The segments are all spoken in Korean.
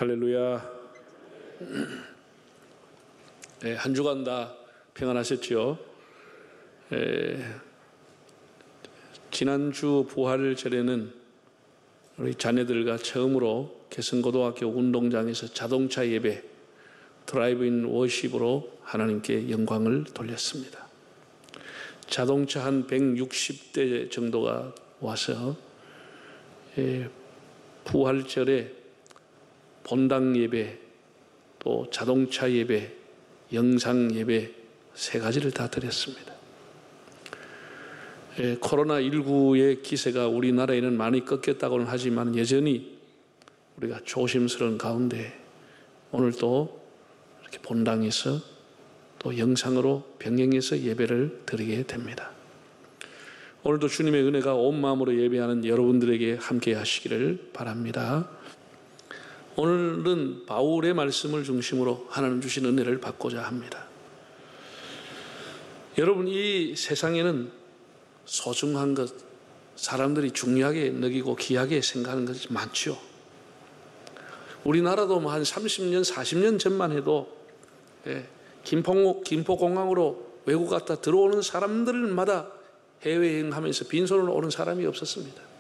할렐루야. 네, 한 주간 다 평안하셨죠? 지난주 부활절에는 우리 자녀들과 처음으로 개성고등학교 운동장에서 자동차 예배, 드라이브인 워십으로 하나님께 영광을 돌렸습니다. 자동차 한 160대 정도가 와서 부활절에 본당 예배, 또 자동차 예배, 영상 예배 세 가지를 다 드렸습니다. 코로나19의 기세가 우리나라에는 많이 꺾였다고는 하지만 여전히 우리가 조심스러운 가운데 오늘 또 이렇게 본당에서 또 영상으로 병행해서 예배를 드리게 됩니다. 오늘도 주님의 은혜가 온 마음으로 예배하는 여러분들에게 함께 하시기를 바랍니다. 오늘은 바울의 말씀을 중심으로 하나님 주신 은혜를 받고자 합니다. 여러분, 이 세상에는 소중한 것, 사람들이 중요하게 여기고 귀하게 생각하는 것이 많죠. 우리나라도 한 30년, 40년 전만 해도 김포공항으로 외국 갔다 들어오는 사람들마다 해외여행하면서 빈손으로 오는 사람이 없었습니다.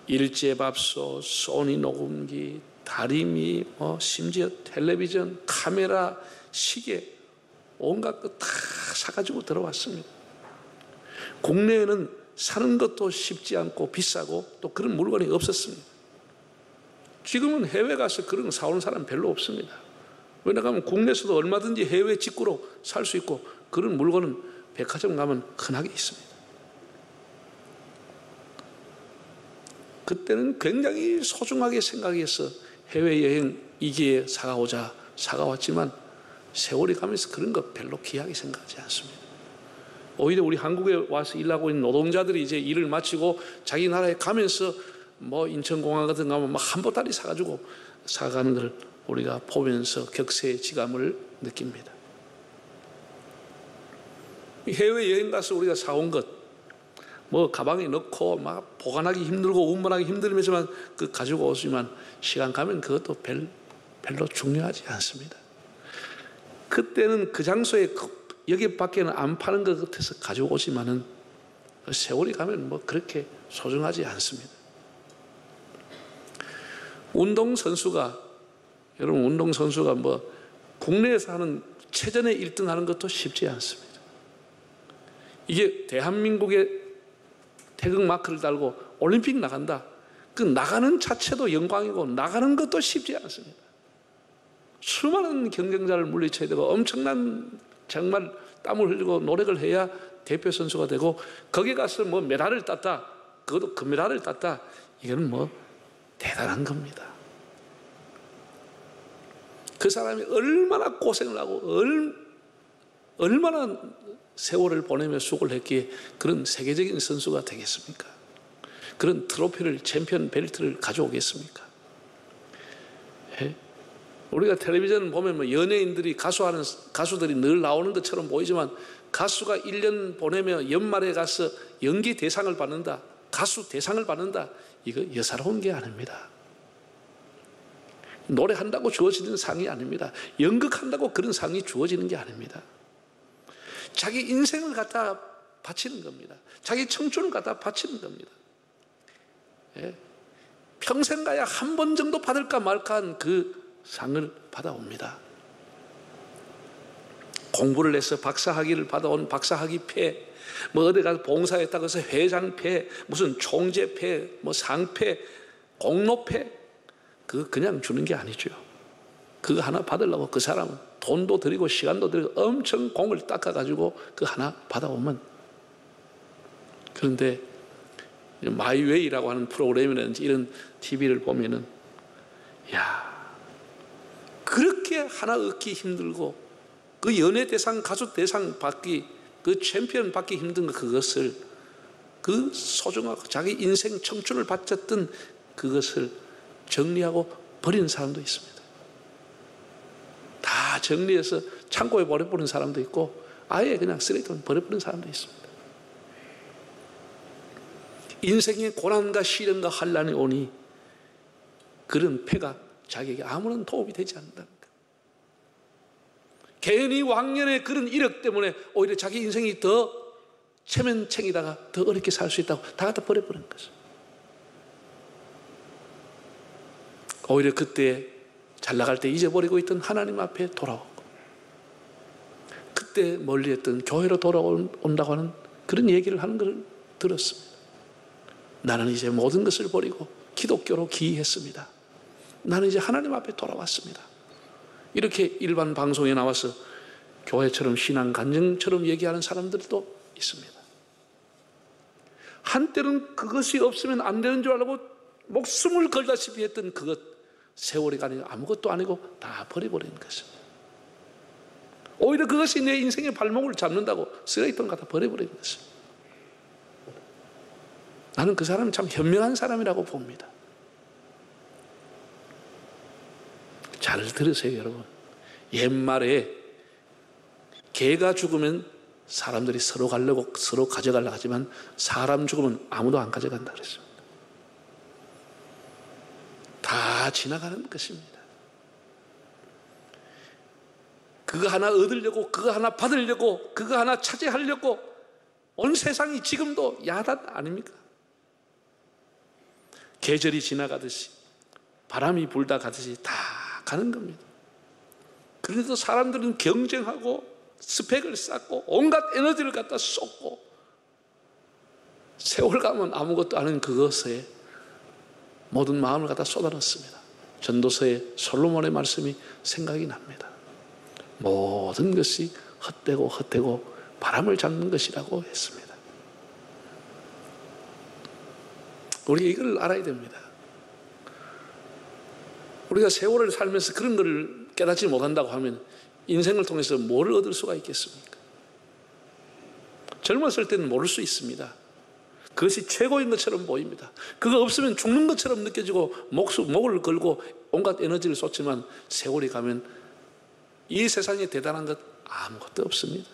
일제밥솥, 소니 녹음기, 다리미, 심지어 텔레비전, 카메라, 시계 온갖 것 다 사가지고 들어왔습니다. 국내에는 사는 것도 쉽지 않고 비싸고 또 그런 물건이 없었습니다. 지금은 해외 가서 그런 거 사오는 사람 별로 없습니다. 왜냐하면 국내에서도 얼마든지 해외 직구로 살 수 있고 그런 물건은 백화점 가면 흔하게 있습니다. 그때는 굉장히 소중하게 생각해서 해외여행 이 기회에 사가왔지만 세월이 가면서 그런 거 별로 귀하게 생각하지 않습니다. 오히려 우리 한국에 와서 일하고 있는 노동자들이 이제 일을 마치고 자기 나라에 가면서 인천공항 같은 거 가면 한 보따리 사가지고 사가는 걸 우리가 보면서 격세지감을 느낍니다. 해외여행 가서 우리가 사온 것 가방에 넣고 막 보관하기 힘들고 운반하기 힘들면서만 그 가지고 오지만 시간 가면 그것도 별로 중요하지 않습니다. 그때는 그 장소에 여기 밖에는 안 파는 것 같아서 가지고 오지만은 세월이 가면 그렇게 소중하지 않습니다. 여러분 운동선수가 국내에서 하는 체전에 1등 하는 것도 쉽지 않습니다. 이게 대한민국의 태극마크를 달고 올림픽 나간다. 그 나가는 자체도 영광이고 나가는 것도 쉽지 않습니다. 수많은 경쟁자를 물리쳐야 되고 엄청난 정말 땀을 흘리고 노력을 해야 대표 선수가 되고 거기 가서 메달을 땄다. 그것도 금메달을 땄다. 이거는 대단한 겁니다. 그 사람이 얼마나 고생을 하고 얼마나 세월을 보내며 수고를 했기에 그런 세계적인 선수가 되겠습니까? 그런 트로피를, 챔피언 벨트를 가져오겠습니까? 우리가 텔레비전 보면 연예인들이 가수들이 늘 나오는 것처럼 보이지만 가수가 1년 보내며 연말에 가서 연기 대상을 받는다, 가수 대상을 받는다, 이거 여사로운 게 아닙니다. 노래한다고 주어지는 상이 아닙니다. 연극한다고 그런 상이 주어지는 게 아닙니다. 자기 인생을 갖다 바치는 겁니다. 자기 청춘을 갖다 바치는 겁니다. 평생 가야 한 번 정도 받을까 말까 한 그 상을 받아옵니다. 공부를 해서 박사학위를 받아온 박사학위패, 어디 가서 봉사했다고 해서 회장패, 무슨 총재패, 상패, 공로패, 그거 그냥 주는 게 아니죠. 그거 하나 받으려고 그 사람은 돈도 들이고 시간도 들이고 엄청 공을 닦아가지고 그 하나 받아오면, 그런데 마이웨이라고 하는 프로그램이라든지 이런 TV를 보면은 그렇게 하나 얻기 힘들고 그 연예 대상, 가수 대상 받기, 그 챔피언 받기 힘든 그것을, 그 소중하고 자기 인생 청춘을 바쳤던 그것을 정리하고 버리는 사람도 있습니다. 다 정리해서 창고에 버려버리는 사람도 있고 아예 그냥 쓰레기통에 버려버리는 사람도 있습니다. 인생의 고난과 시련과 환난이 오니 그런 패가 자기에게 아무런 도움이 되지 않는다는 거예요. 괜히 왕년의 그런 이력 때문에 오히려 자기 인생이 더 체면챙이다가 더 어렵게 살 수 있다고 다 갖다 버려버린 거죠. 오히려 그때 잘 나갈 때 잊어버리고 있던 하나님 앞에 돌아오고, 그때 멀리했던 교회로 돌아온다고 하는 그런 얘기를 하는 걸 들었습니다. 나는 이제 모든 것을 버리고 기독교로 기이했습니다. 나는 이제 하나님 앞에 돌아왔습니다. 이렇게 일반 방송에 나와서 교회처럼 신앙 간증처럼 얘기하는 사람들도 있습니다. 한때는 그것이 없으면 안 되는 줄 알고 목숨을 걸다시피 했던 그것, 세월이 가니까 아무것도 아니고 다 버려버리는 것입니다. 오히려 그것이 내 인생의 발목을 잡는다고 쓰레기통 갖다 버려버리는 것입니다. 나는 그 사람은 참 현명한 사람이라고 봅니다. 잘 들으세요, 여러분. 옛말에 개가 죽으면 사람들이 서로 가려고 서로 가져가려고 하지만 사람 죽으면 아무도 안 가져간다 그랬습니다. 다 지나가는 것입니다. 그거 하나 얻으려고, 그거 하나 받으려고, 그거 하나 차지하려고 온 세상이 지금도 야단 아닙니까? 계절이 지나가듯이, 바람이 불다 가듯이 다 가는 겁니다. 그래도 사람들은 경쟁하고 스펙을 쌓고 온갖 에너지를 갖다 쏟고, 세월 가면 아무것도 아닌 그것에 모든 마음을 갖다 쏟아넣습니다. 전도서의 솔로몬의 말씀이 생각이 납니다. 모든 것이 헛되고 헛되고 바람을 잡는 것이라고 했습니다. 우리가 이걸 알아야 됩니다. 우리가 세월을 살면서 그런 것을 깨닫지 못한다고 하면 인생을 통해서 뭘 얻을 수가 있겠습니까? 젊었을 때는 모를 수 있습니다. 그것이 최고인 것처럼 보입니다. 그거 없으면 죽는 것처럼 느껴지고 목을 걸고 온갖 에너지를 쏟지만 세월이 가면 이 세상에 대단한 것 아무것도 없습니다.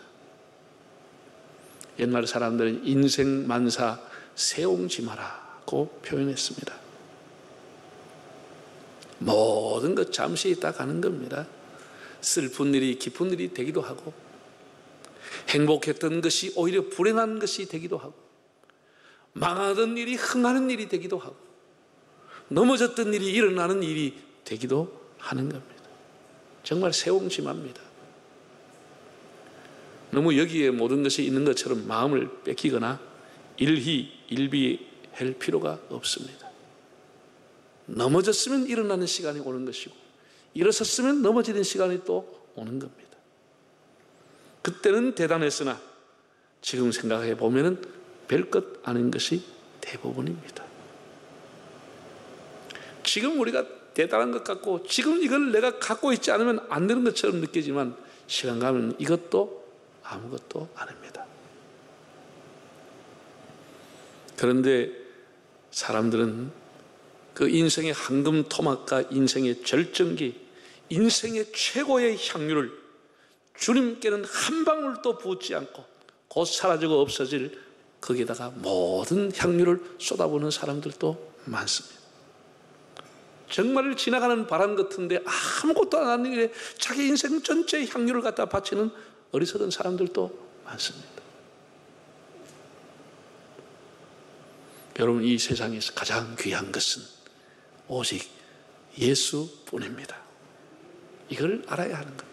옛날 사람들은 인생 만사 세옹지마라고 표현했습니다. 모든 것 잠시 있다 가는 겁니다. 슬픈 일이 기쁜 일이 되기도 하고, 행복했던 것이 오히려 불행한 것이 되기도 하고, 망하던 일이 흥하는 일이 되기도 하고, 넘어졌던 일이 일어나는 일이 되기도 하는 겁니다. 정말 세옹지마입니다. 너무 여기에 모든 것이 있는 것처럼 마음을 뺏기거나 일희일비할 필요가 없습니다. 넘어졌으면 일어나는 시간이 오는 것이고, 일어섰으면 넘어지는 시간이 또 오는 겁니다. 그때는 대단했으나 지금 생각해 보면은 별것 아닌 것이 대부분입니다. 지금 우리가 대단한 것 같고 지금 이걸 내가 갖고 있지 않으면 안 되는 것처럼 느끼지만 시간 가면 이것도 아무것도 아닙니다. 그런데 사람들은 그 인생의 황금 토막과 인생의 절정기, 인생의 최고의 향유를 주님께는 한 방울도 붓지 않고 곧 사라지고 없어질 거기에다가 모든 향유를 쏟아부는 사람들도 많습니다. 정말 지나가는 바람 같은데 아무것도 안 하는 일에 자기 인생 전체의 향유를 갖다 바치는 어리석은 사람들도 많습니다. 여러분, 이 세상에서 가장 귀한 것은 오직 예수뿐입니다. 이걸 알아야 하는 겁니다.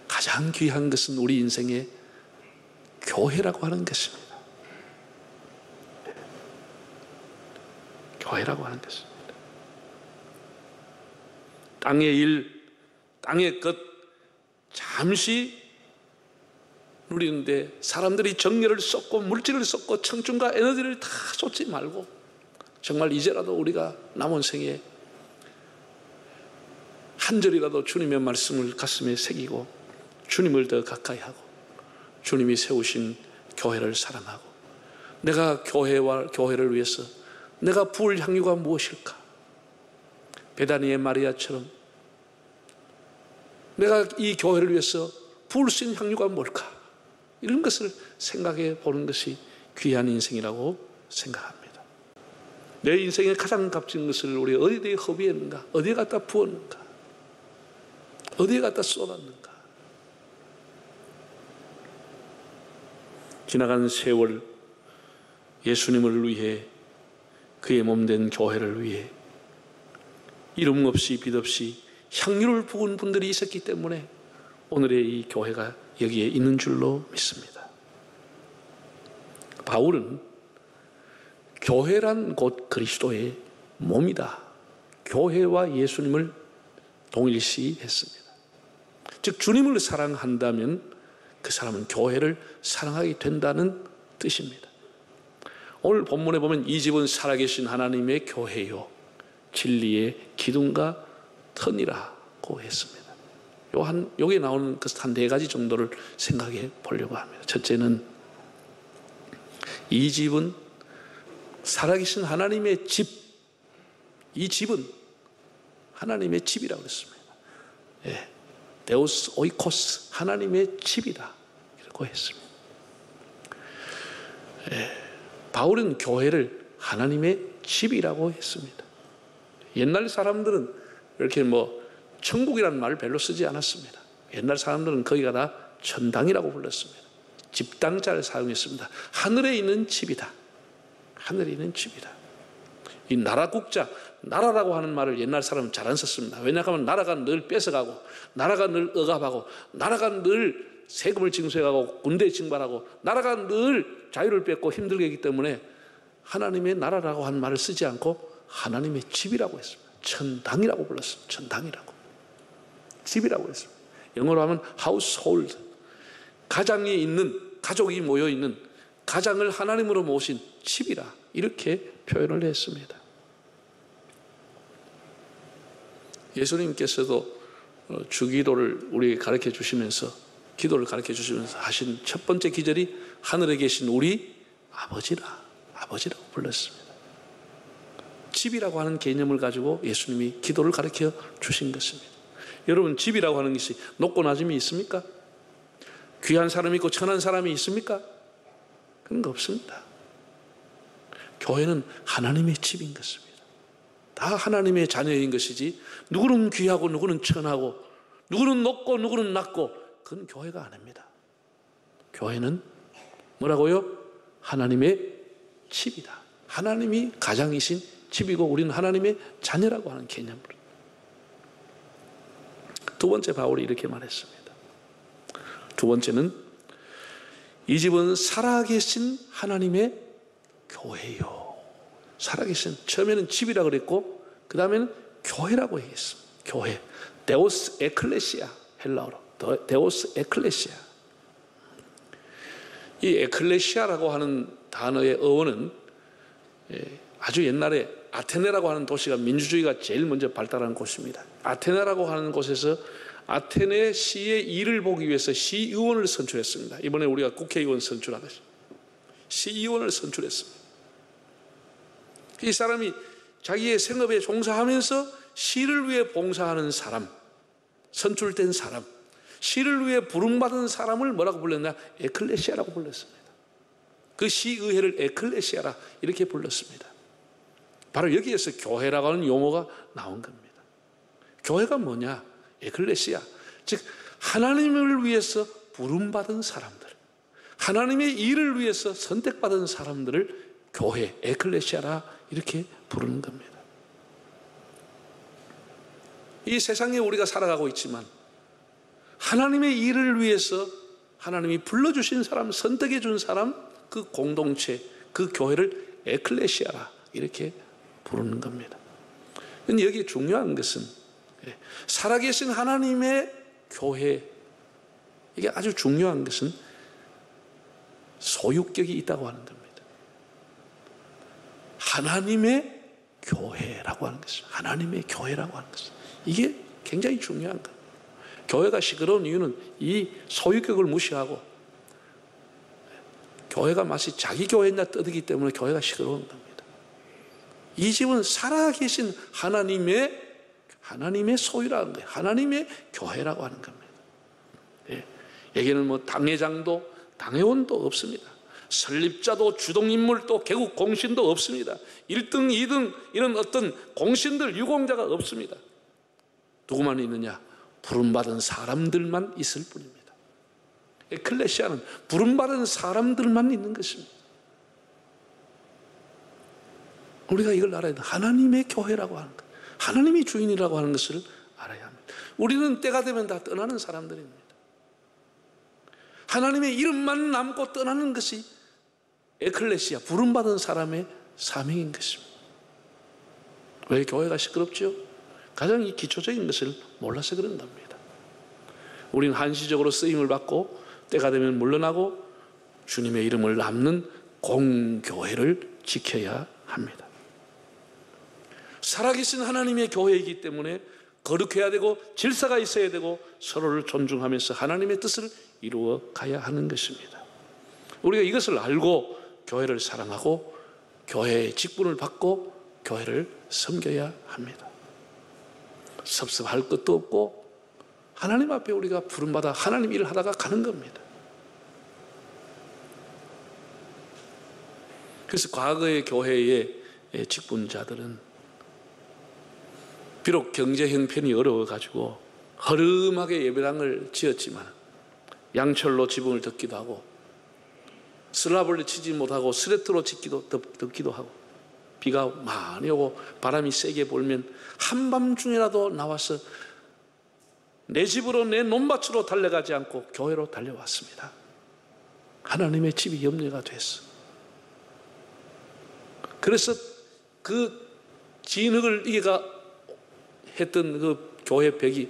가장 귀한 것은 우리 인생의 교회라고 하는 것입니다. 교회라고 하는 것입니다. 땅의 일, 땅의 것 잠시 누리는데 사람들이 정열을 쏟고 물질을 쏟고 청춘과 에너지를 다 쏟지 말고 정말 이제라도 우리가 남은 생에 한 절이라도 주님의 말씀을 가슴에 새기고 주님을 더 가까이 하고 주님이 세우신 교회를 사랑하고 내가 교회를 위해서 내가 부을 향유가 무엇일까? 베다니의 마리아처럼 내가 이 교회를 위해서 부을 수 있는 향유가 뭘까? 이런 것을 생각해 보는 것이 귀한 인생이라고 생각합니다. 내 인생에 가장 값진 것을 우리 어디에 허비했는가? 어디에 갖다 부었는가? 어디에 갖다 쏟았는가? 지나간 세월 예수님을 위해, 그의 몸된 교회를 위해 이름 없이 빛 없이 향유를 부은 분들이 있었기 때문에 오늘의 이 교회가 여기에 있는 줄로 믿습니다. 바울은 교회란 곧 그리스도의 몸이다, 교회와 예수님을 동일시했습니다. 즉 주님을 사랑한다면 그 사람은 교회를 사랑하게 된다는 뜻입니다. 오늘 본문에 보면 이 집은 살아계신 하나님의 교회요 진리의 기둥과 터니라고 했습니다. 여기에 나오는 한 네 가지 정도를 생각해 보려고 합니다. 첫째는 이 집은 살아계신 하나님의 집, 이 집은 하나님의 집이라고 했습니다. 예, 데우스 오이코스, 하나님의 집이다 이라고 했습니다. 예, 바울은 교회를 하나님의 집이라고 했습니다. 옛날 사람들은 이렇게 천국이라는 말을 별로 쓰지 않았습니다. 옛날 사람들은 거기가 다 천당이라고 불렀습니다. 집당자를 사용했습니다. 하늘에 있는 집이다. 하늘에 있는 집이다. 이 나라국자, 나라라고 하는 말을 옛날 사람은 잘 안 썼습니다. 왜냐하면 나라가 늘 뺏어가고, 나라가 늘 억압하고, 나라가 늘 세금을 징수해가고, 군대 징발하고, 나라가 늘 자유를 뺏고 힘들게 하기 때문에 하나님의 나라라고 하는 말을 쓰지 않고 하나님의 집이라고 했습니다. 천당이라고 불렀습니다. 천당이라고. 집이라고 했습니다. 영어로 하면 household. 가장이 있는, 가족이 모여있는, 가장을 하나님으로 모신 집이라 이렇게 표현을 했습니다. 예수님께서도 주기도를 우리에게 가르쳐 주시면서, 기도를 가르쳐 주시면서 하신 첫 번째 기절이 하늘에 계신 우리 아버지라고 불렀습니다. 집이라고 하는 개념을 가지고 예수님이 기도를 가르쳐 주신 것입니다. 여러분, 집이라고 하는 것이 높고 낮음이 있습니까? 귀한 사람이 있고 천한 사람이 있습니까? 그런 거 없습니다. 교회는 하나님의 집인 것입니다. 다 하나님의 자녀인 것이지, 누구는 귀하고 누구는 천하고 누구는 높고 누구는 낮고, 그건 교회가 아닙니다. 교회는 뭐라고요? 하나님의 집이다. 하나님이 가장이신 집이고 우리는 하나님의 자녀라고 하는 개념으로. 두 번째, 바울이 이렇게 말했습니다. 두 번째는 이 집은 살아계신 하나님의 교회요. 살아계신, 처음에는 집이라고 그랬고 그 다음에는 교회라고 했습니다. 교회, 데오스 에클레시아, 헬라어로 데오스 에클레시아. 이 에클레시아라고 하는 단어의 어원은 아주 옛날에 아테네라고 하는 도시가 민주주의가 제일 먼저 발달한 곳입니다. 아테네라고 하는 곳에서 아테네 시의 일을 보기 위해서 시의원을 선출했습니다. 이번에 우리가 국회의원 선출하듯이 시의원을 선출했습니다. 이 사람이 자기의 생업에 종사하면서 시를 위해 봉사하는 사람, 선출된 사람, 시를 위해 부름받은 사람을 뭐라고 불렀냐? 에클레시아라고 불렀습니다. 그 시의회를 에클레시아라 이렇게 불렀습니다. 바로 여기에서 교회라고 하는 용어가 나온 겁니다. 교회가 뭐냐? 에클레시아, 즉 하나님을 위해서 부름받은 사람들, 하나님의 일을 위해서 선택받은 사람들을 교회, 에클레시아라 이렇게 부르는 겁니다. 이 세상에 우리가 살아가고 있지만 하나님의 일을 위해서 하나님이 불러주신 사람, 선택해 준 사람, 그 공동체, 그 교회를 에클레시아라 이렇게 부르는 겁니다. 근데 여기 중요한 것은 살아계신 하나님의 교회, 이게 아주 중요한 것은 소유격이 있다고 하는 겁니다. 하나님의 교회라고 하는 것은, 하나님의 교회라고 하는 것은, 이게 굉장히 중요한 겁니다. 교회가 시끄러운 이유는 이 소유격을 무시하고 교회가 마치 자기 교회냐 떠들기 때문에 교회가 시끄러운 겁니다. 이 집은 살아계신 하나님의 소유라는 거예요. 하나님의 교회라고 하는 겁니다. 여기는 당회장도 당회원도 없습니다. 설립자도 주동인물도 개국 공신도 없습니다. 1등, 2등 이런 어떤 공신들, 유공자가 없습니다. 누구만 있느냐? 부름받은 사람들만 있을 뿐입니다. 에클레시아는 부름받은 사람들만 있는 것입니다. 우리가 이걸 알아야 돼. 하나님의 교회라고 하는 것, 하나님이 주인이라고 하는 것을 알아야 합니다. 우리는 때가 되면 다 떠나는 사람들입니다. 하나님의 이름만 남고 떠나는 것이 에클레시아, 부름받은 사람의 사명인 것입니다. 왜 교회가 시끄럽죠? 가장 이 기초적인 것을 몰라서 그런답니다. 우리는 한시적으로 쓰임을 받고 때가 되면 물러나고 주님의 이름을 남는 공교회를 지켜야 합니다. 살아계신 하나님의 교회이기 때문에 거룩해야 되고 질서가 있어야 되고 서로를 존중하면서 하나님의 뜻을 이루어 가야 하는 것입니다. 우리가 이것을 알고 교회를 사랑하고 교회의 직분을 받고 교회를 섬겨야 합니다. 섭섭할 것도 없고 하나님 앞에 우리가 부름받아 하나님 일을 하다가 가는 겁니다. 그래서 과거의 교회의 직분자들은 비록 경제 형편이 어려워가지고 허름하게 예배당을 지었지만 양철로 지붕을 덮기도 하고 슬라브를 치지 못하고 스레트로 덮기도 하고 비가 많이 오고 바람이 세게 불면 한밤중이라도 나와서 내 집으로 내 논밭으로 달려가지 않고 교회로 달려왔습니다. 하나님의 집이 염려가 됐어. 그래서 그 진흙을 이게가 했던 그 교회 벽이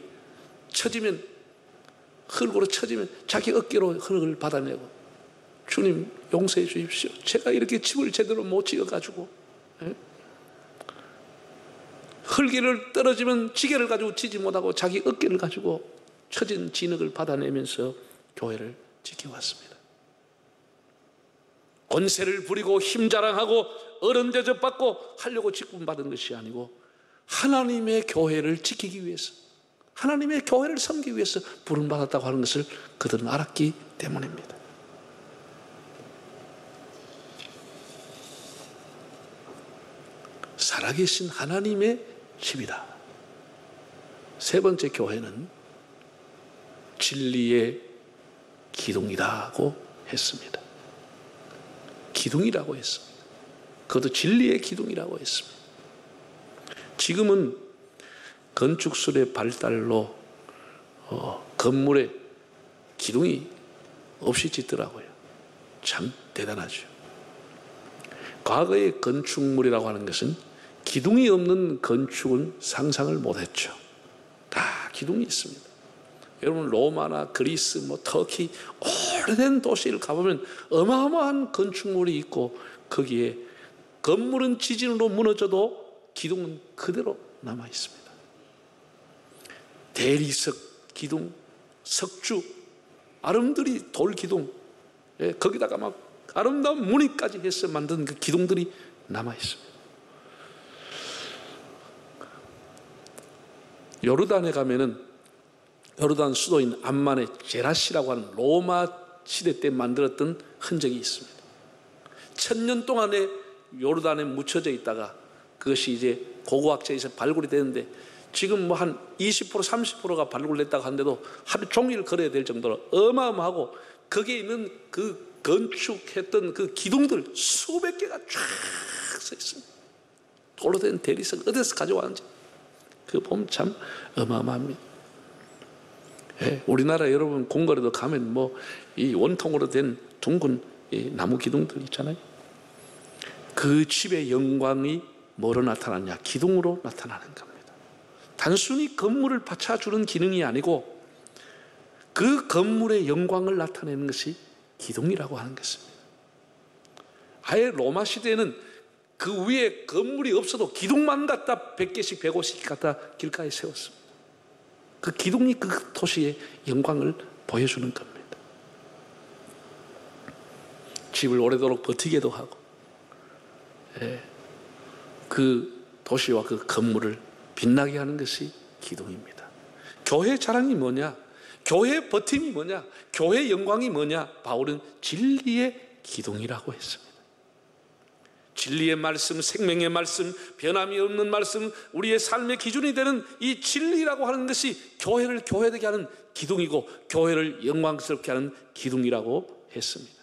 쳐지면, 흙으로 쳐지면 자기 어깨로 흙을 받아내고, 주님 용서해 주십시오. 제가 이렇게 집을 제대로 못 지어가지고, 흙을 떨어지면 지게를 가지고 치지 못하고 자기 어깨를 가지고 쳐진 진흙을 받아내면서 교회를 지켜왔습니다. 권세를 부리고 힘자랑하고 어른 대접받고 하려고 직분받은 것이 아니고 하나님의 교회를 지키기 위해서, 하나님의 교회를 섬기기 위해서 부름받았다고 하는 것을 그들은 알았기 때문입니다. 살아계신 하나님의 집이다. 세 번째 교회는 진리의 기둥이라고 했습니다. 기둥이라고 했습니다. 그것도 진리의 기둥이라고 했습니다. 지금은 건축술의 발달로 건물에 기둥이 없이 짓더라고요. 참 대단하죠. 과거의 건축물이라고 하는 것은 기둥이 없는 건축은 상상을 못했죠. 다 기둥이 있습니다. 여러분 로마나 그리스, 터키 오래된 도시를 가보면 어마어마한 건축물이 있고 거기에 건물은 지진으로 무너져도 기둥은 그대로 남아 있습니다. 대리석 기둥, 석주, 아름드리 돌 기둥, 거기다가 막 아름다운 무늬까지 해서 만든 그 기둥들이 남아 있습니다. 요르단에 가면은 요르단 수도인 암만의 제라시라고 하는 로마 시대 때 만들었던 흔적이 있습니다. 1000년 동안에 요르단에 묻혀져 있다가 그것이 이제 고고학자에서 발굴이 되는데 지금 한 20% 30%가 발굴됐다고 하는데도 하루 종일 걸어야 될 정도로 어마어마하고 거기에 있는 그 건축했던 그 기둥들 수백 개가 쫙 서 있습니다. 돌로 된 대리석 어디서 가져왔는지 그거 보면 참 어마어마합니다. 우리나라 여러분 궁궐에도 가면 이 원통으로 된 둥근 이 나무 기둥들 있잖아요. 그 집의 영광이 뭐로 나타나냐? 기둥으로 나타나는 겁니다. 단순히 건물을 받쳐주는 기능이 아니고 그 건물의 영광을 나타내는 것이 기둥이라고 하는 것입니다. 아예 로마 시대에는 그 위에 건물이 없어도 기둥만 갖다 100개씩 150개 갖다 길가에 세웠습니다. 그 기둥이 그 도시의 영광을 보여주는 겁니다. 집을 오래도록 버티게도 하고 그 도시와 그 건물을 빛나게 하는 것이 기둥입니다. 교회 자랑이 뭐냐? 교회 버팀이 뭐냐? 교회 영광이 뭐냐? 바울은 진리의 기둥이라고 했습니다. 진리의 말씀, 생명의 말씀, 변함이 없는 말씀, 우리의 삶의 기준이 되는 이 진리라고 하는 것이 교회를 교회되게 하는 기둥이고 교회를 영광스럽게 하는 기둥이라고 했습니다.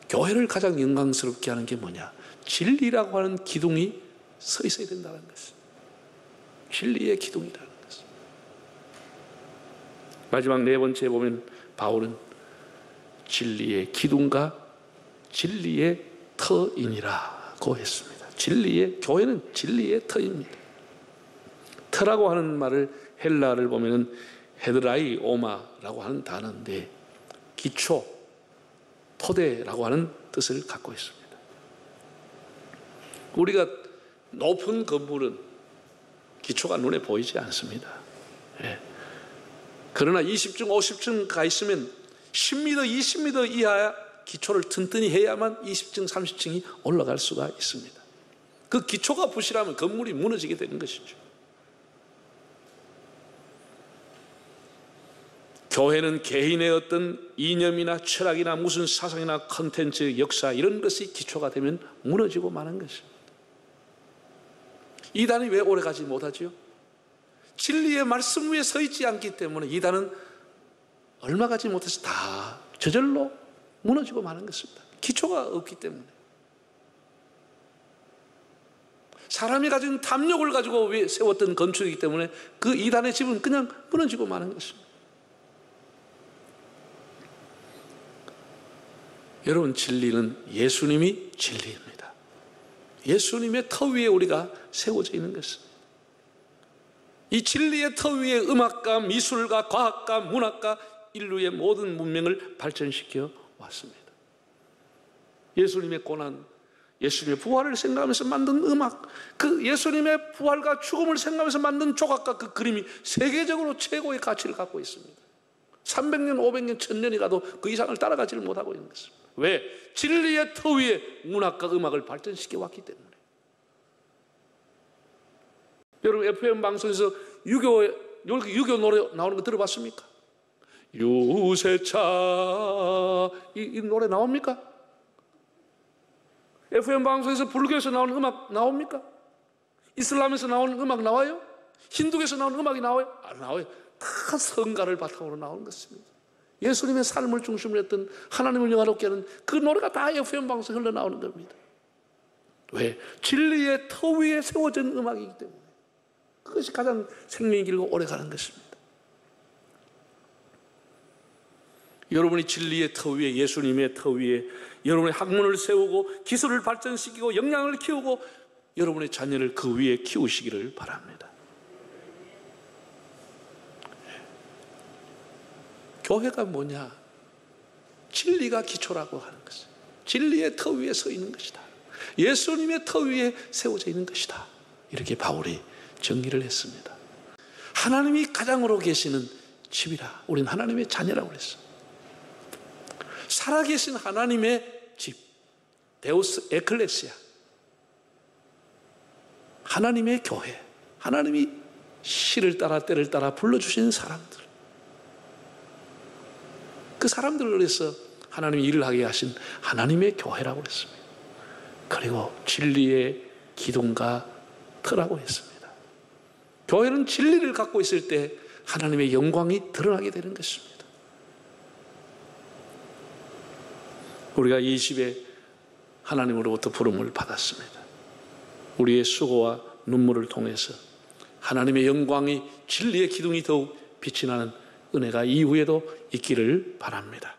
교회를 가장 영광스럽게 하는 게 뭐냐? 진리라고 하는 기둥이 서 있어야 된다는 것입니다. 진리의 기둥이라는 것입니다. 마지막 네 번째 보면 바울은 진리의 기둥과 진리의 터이니라고 했습니다. 교회는 진리의 터입니다. 터라고 하는 말을 헬라어를 보면은 헤드라이 오마라고 하는 단어인데 기초, 토대라고 하는 뜻을 갖고 있습니다. 우리가 높은 건물은 기초가 눈에 보이지 않습니다. 그러나 20층, 50층 가 있으면 10m, 20m 이하 기초를 튼튼히 해야만 20층, 30층이 올라갈 수가 있습니다. 그 기초가 부실하면 건물이 무너지게 되는 것이죠. 교회는 개인의 어떤 이념이나 철학이나 무슨 사상이나 컨텐츠, 역사 이런 것이 기초가 되면 무너지고 마는 것입니다. 이단이 왜 오래가지 못하지요? 진리의 말씀 위에 서 있지 않기 때문에 이단은 얼마 가지 못해서 다 저절로 무너지고 마는 것입니다. 기초가 없기 때문에. 사람이 가진 탐욕을 가지고 세웠던 건축이기 때문에 그 이단의 집은 그냥 무너지고 마는 것입니다. 여러분, 진리는 예수님이 진리입니다. 예수님의 터 위에 우리가 세워져 있는 것입니다. 이 진리의 터 위에 음악가, 미술가, 과학가, 문학가, 인류의 모든 문명을 발전시켜 왔습니다. 예수님의 고난, 예수님의 부활을 생각하면서 만든 음악, 그 예수님의 부활과 죽음을 생각하면서 만든 조각과 그 그림이 세계적으로 최고의 가치를 갖고 있습니다. 300년, 500년, 1000년이 가도 그 이상을 따라가지를 못하고 있는 것입니다. 왜? 진리의 터 위에 문학과 음악을 발전시켜 왔기 때문에. 여러분, FM 방송에서 유교 노래 나오는 거 들어봤습니까? 유세차 이 노래 나옵니까? FM 방송에서 불교에서 나오는 음악 나옵니까? 이슬람에서 나오는 음악 나와요? 힌두교에서 나오는 음악이 나와요? 안 나와요. 다 성가를 바탕으로 나오는 것입니다. 예수님의 삶을 중심으로 했던 하나님을 영화롭게 하는 그 노래가 다 FM 방송에 흘러나오는 겁니다. 왜? 진리의 터 위에 세워진 음악이기 때문에. 그것이 가장 생명이 길고 오래가는 것입니다. 여러분이 진리의 터 위에, 예수님의 터 위에 여러분의 학문을 세우고 기술을 발전시키고 역량을 키우고 여러분의 자녀를 그 위에 키우시기를 바랍니다. 교회가 뭐냐? 진리가 기초라고 하는 것이다. 진리의 터 위에 서 있는 것이다. 예수님의 터 위에 세워져 있는 것이다. 이렇게 바울이 정리를 했습니다. 하나님이 가장으로 계시는 집이라. 우리는 하나님의 자녀라고 그랬어요. 살아계신 하나님의 집, 데우스 에클레시아, 하나님의 교회, 하나님이 시를 따라 때를 따라 불러주신 사람들, 그 사람들을 위해서 하나님이 일을 하게 하신 하나님의 교회라고 했습니다. 그리고 진리의 기둥과 터라고 했습니다. 교회는 진리를 갖고 있을 때 하나님의 영광이 드러나게 되는 것입니다. 우리가 이 집에 하나님으로부터 부름을 받았습니다. 우리의 수고와 눈물을 통해서 하나님의 영광이, 진리의 기둥이 더욱 빛이 나는 은혜가 이후에도 있기를 바랍니다.